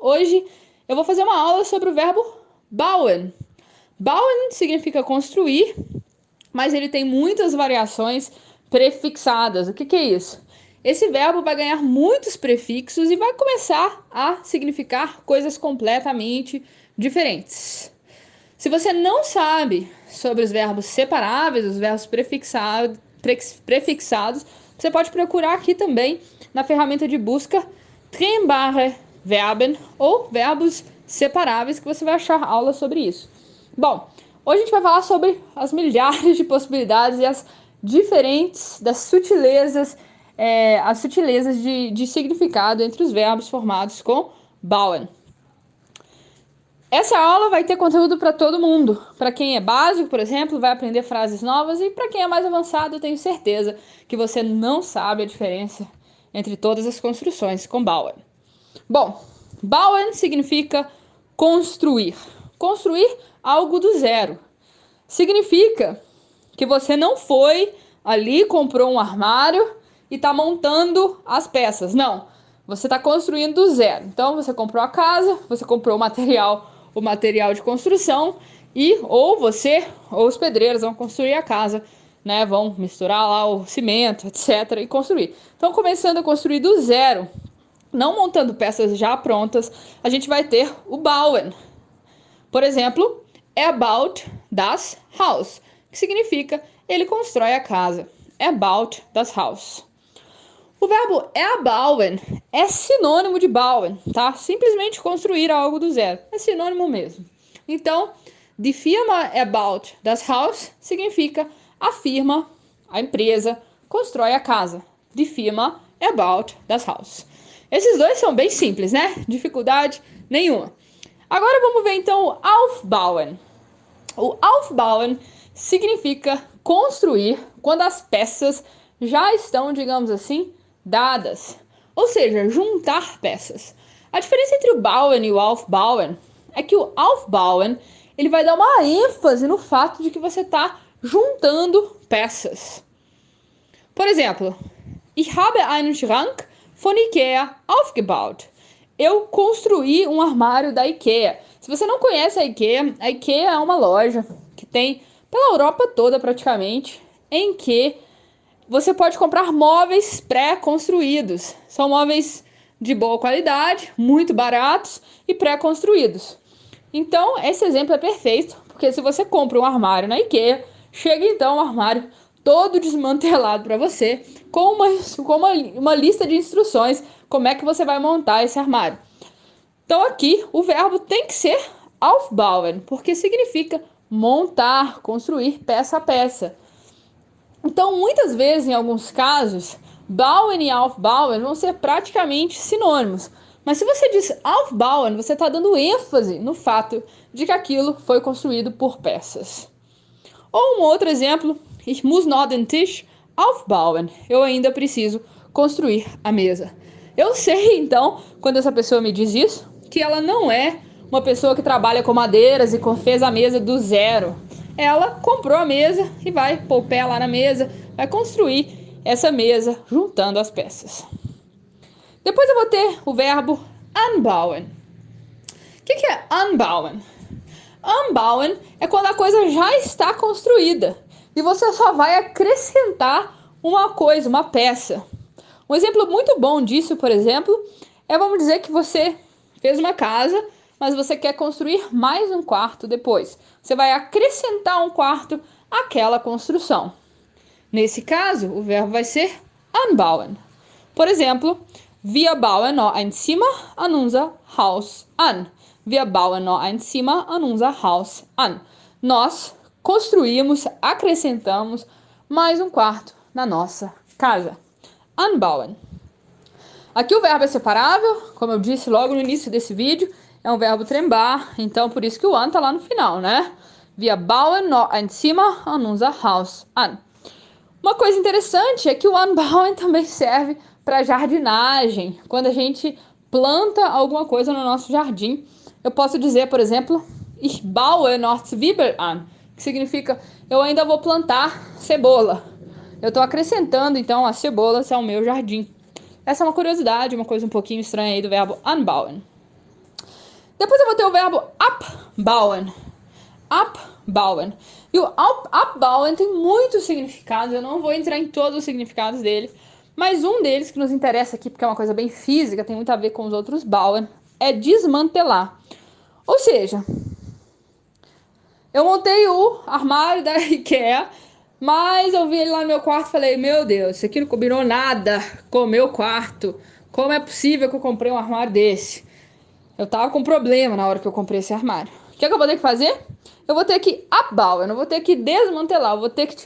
Hoje eu vou fazer uma aula sobre o verbo bauen. Bauen significa construir, mas ele tem muitas variações prefixadas. O que é isso? Esse verbo vai ganhar muitos prefixos e vai começar a significar coisas completamente diferentes. Se você não sabe sobre os verbos separáveis, os verbos prefixados, você pode procurar aqui também na ferramenta de busca trennbare Verben ou verbos separáveis, que você vai achar aula sobre isso. Bom, hoje a gente vai falar sobre as milhares de possibilidades e as diferentes das sutilezas, as sutilezas de significado entre os verbos formados com bauen. Essa aula vai ter conteúdo para todo mundo. Para quem é básico, por exemplo, vai aprender frases novas, e para quem é mais avançado, eu tenho certeza que você não sabe a diferença entre todas as construções com bauen. Bom, bauen significa construir. Construir algo do zero. Significa que você não foi ali, comprou um armário e está montando as peças. Não, você está construindo do zero. Então, você comprou a casa, você comprou o material de construção ou você ou os pedreiros vão construir a casa, né? Vão misturar lá o cimento, etc. e construir. Então, começando a construir do zero, não montando peças já prontas, a gente vai ter o bauen. Por exemplo, er baut das Haus, que significa ele constrói a casa. Er baut das Haus. O verbo erbauen é sinônimo de bauen, tá? Simplesmente construir algo do zero. É sinônimo mesmo. Então, die Firma erbaut das Haus significa a firma, a empresa, constrói a casa. Die Firma erbaut das Haus. Esses dois são bem simples, né? Dificuldade nenhuma. Agora vamos ver então o aufbauen. O aufbauen significa construir quando as peças já estão, digamos assim, dadas. Ou seja, juntar peças. A diferença entre o bauen e o aufbauen é que o aufbauen ele vai dar uma ênfase no fato de que você está juntando peças. Por exemplo, ich habe einen Schrank von Ikea aufgebaut. Eu construí um armário da IKEA. Se você não conhece a IKEA é uma loja que tem pela Europa toda praticamente, em que você pode comprar móveis pré-construídos. São móveis de boa qualidade, muito baratos e pré-construídos. Então, esse exemplo é perfeito, porque se você compra um armário na IKEA, chega então um armário todo desmantelado para você, com uma lista de instruções como é que você vai montar esse armário. Então aqui o verbo tem que ser aufbauen, porque significa montar, construir peça a peça. Então muitas vezes, em alguns casos, bauen e aufbauen vão ser praticamente sinônimos. Mas se você diz aufbauen, você está dando ênfase no fato de que aquilo foi construído por peças. Ou um outro exemplo, ich muss noch den Tisch aufbauen. Eu ainda preciso construir a mesa. Eu sei, então, quando essa pessoa me diz isso, que ela não é uma pessoa que trabalha com madeiras e fez a mesa do zero. Ela comprou a mesa e vai pôr o pé lá na mesa, vai construir essa mesa juntando as peças. Depois eu vou ter o verbo anbauen. O que é anbauen? Anbauen é quando a coisa já está construída e você só vai acrescentar uma coisa, uma peça. Um exemplo muito bom disso, por exemplo, vamos dizer que você fez uma casa, mas você quer construir mais um quarto depois. Você vai acrescentar um quarto àquela construção. Nesse caso, o verbo vai ser anbauen. Por exemplo, wir bauen noch ein Zimmer an unser Haus an. Wir bauen noch ein Zimmer an unser Haus an. Nós construímos, acrescentamos mais um quarto na nossa casa. Anbauen. Aqui o verbo é separável, como eu disse logo no início desse vídeo, é um verbo trennbar, então por isso que o an está lá no final, né? Wir bauen noch ein Zimmer an unser Haus an. Uma coisa interessante é que o anbauen também serve para jardinagem. Quando a gente planta alguma coisa no nosso jardim, eu posso dizer, por exemplo, ich baue noch Zwiebeln an, que significa eu ainda vou plantar cebola. Eu estou acrescentando, então, as cebolas ao meu jardim. Essa é uma curiosidade, uma coisa um pouquinho estranha aí do verbo anbauen. Depois eu vou ter o verbo abbauen. Abbauen. E o abbauen tem muitos significados, eu não vou entrar em todos os significados dele, mas um deles que nos interessa aqui, porque é uma coisa bem física, tem muito a ver com os outros bauen, é desmantelar. Ou seja, eu montei o armário da IKEA, mas eu vi ele lá no meu quarto e falei, meu Deus, isso aqui não combinou nada com o meu quarto. Como é possível que eu comprei um armário desse? Eu tava com problema na hora que eu comprei esse armário. O que é que eu vou ter que fazer? Eu vou ter que abbauen, eu não vou ter que desmantelar, eu vou ter que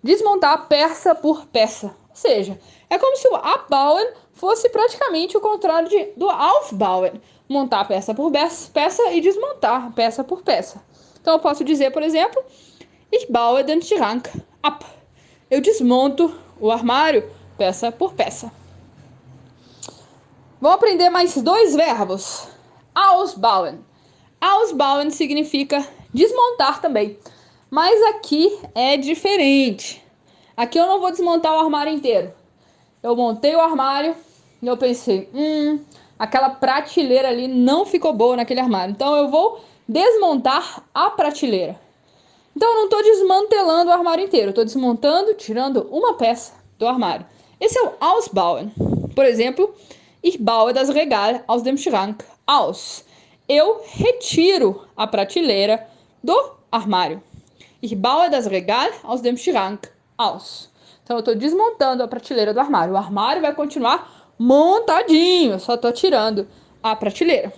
desmontar peça por peça. Ou seja, é como se o abbauen fosse praticamente o contrário do aufbauen. Montar peça por peça e desmontar peça por peça. Então eu posso dizer, por exemplo, ich baue den Schrank ab. Eu desmonto o armário peça por peça. Vamos aprender mais 2 verbos. Ausbauen. Ausbauen significa desmontar também. Mas aqui é diferente. Aqui eu não vou desmontar o armário inteiro. Eu montei o armário e eu pensei, aquela prateleira ali não ficou boa naquele armário. Então eu vou desmontar a prateleira. Então eu não estou desmantelando o armário inteiro. Eu estou desmontando, tirando uma peça do armário. Esse é o Ausbauen. Por exemplo, ich baue das Regal aus dem Schrank aus. Eu retiro a prateleira do armário. Ich baue das Regal aus dem Schrank aus. Então eu estou desmontando a prateleira do armário. O armário vai continuar montadinho, eu só estou tirando a prateleira.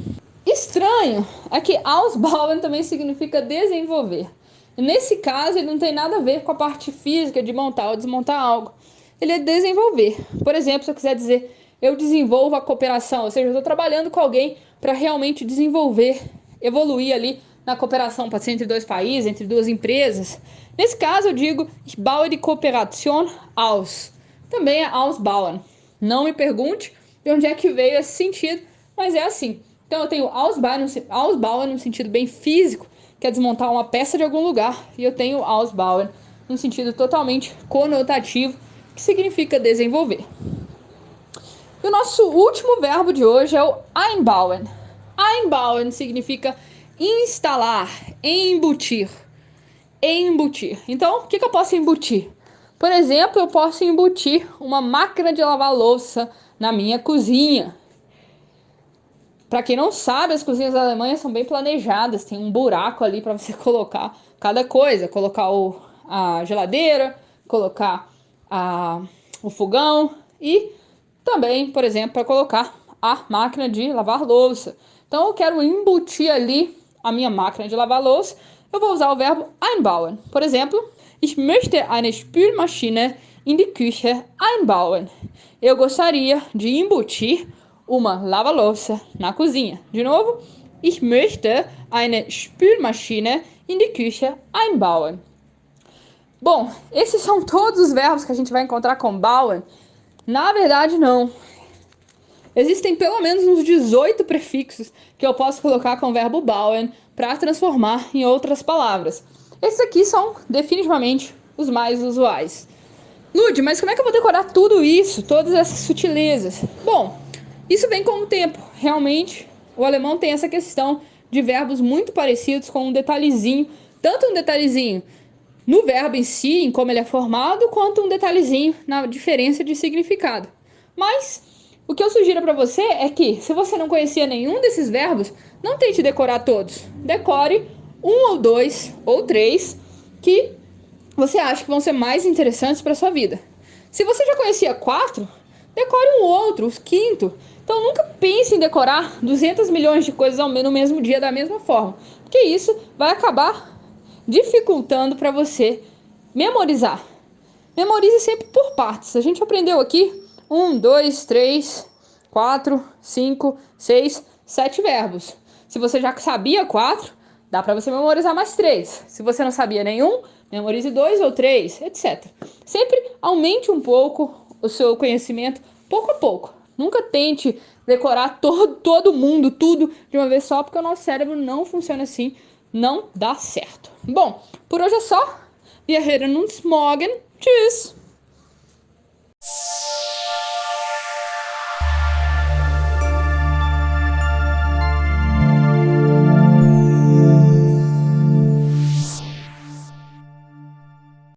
Estranho é que ausbauen também significa desenvolver. E nesse caso, ele não tem nada a ver com a parte física de montar ou desmontar algo. Ele é desenvolver. Por exemplo, se eu quiser dizer, eu desenvolvo a cooperação, ou seja, eu estou trabalhando com alguém para realmente desenvolver, evoluir ali na cooperação, pode ser entre 2 países, entre 2 empresas. Nesse caso, eu digo, ich baue die Kooperation aus. Também é ausbauen. Não me pergunte de onde é que veio esse sentido, mas é assim. Então eu tenho ausbauen no sentido bem físico, que é desmontar uma peça de algum lugar, e eu tenho ausbauen no sentido totalmente conotativo, que significa desenvolver. E o nosso último verbo de hoje é o einbauen. Einbauen significa instalar, embutir. Embutir. Então, o que eu posso embutir? Por exemplo, eu posso embutir uma máquina de lavar louça na minha cozinha. Para quem não sabe, as cozinhas alemãs são bem planejadas. Tem um buraco ali para você colocar cada coisa. Colocar a geladeira, colocar o fogão e também, por exemplo, para colocar a máquina de lavar louça. Então, eu quero embutir ali a minha máquina de lavar louça. Eu vou usar o verbo einbauen. Por exemplo, ich möchte eine Spülmaschine in die Küche einbauen. Eu gostaria de embutir uma lava-louça na cozinha. De novo, ich möchte eine Spülmaschine in die Küche einbauen. Bom, esses são todos os verbos que a gente vai encontrar com bauen. Na verdade, não. Existem pelo menos uns 18 prefixos que eu posso colocar com o verbo bauen para transformar em outras palavras. Esses aqui são definitivamente os mais usuais. Lud, mas como é que eu vou decorar tudo isso, todas essas sutilezas? Bom, isso vem com o tempo. Realmente, o alemão tem essa questão de verbos muito parecidos com um detalhezinho, tanto um detalhezinho no verbo em si, em como ele é formado, quanto um detalhezinho na diferença de significado. Mas o que eu sugiro para você é que, se você não conhecia nenhum desses verbos, não tente decorar todos. Decore 1 ou 2 ou 3 que você acha que vão ser mais interessantes para sua vida. Se você já conhecia 4, decore um outro, os quinto. Então nunca pense em decorar 200 milhões de coisas no mesmo dia da mesma forma, porque isso vai acabar dificultando para você memorizar. Memorize sempre por partes. A gente aprendeu aqui 1, 2, 3, 4, 5, 6, 7 verbos. Se você já sabia 4, dá para você memorizar mais 3. Se você não sabia nenhum, memorize 2 ou 3, etc. Sempre aumente um pouco o seu conhecimento, pouco a pouco. Nunca tente decorar todo mundo, tudo de uma vez só, porque o nosso cérebro não funciona assim, não dá certo. Bom, por hoje é só. Wir hören uns morgen. Tschüss!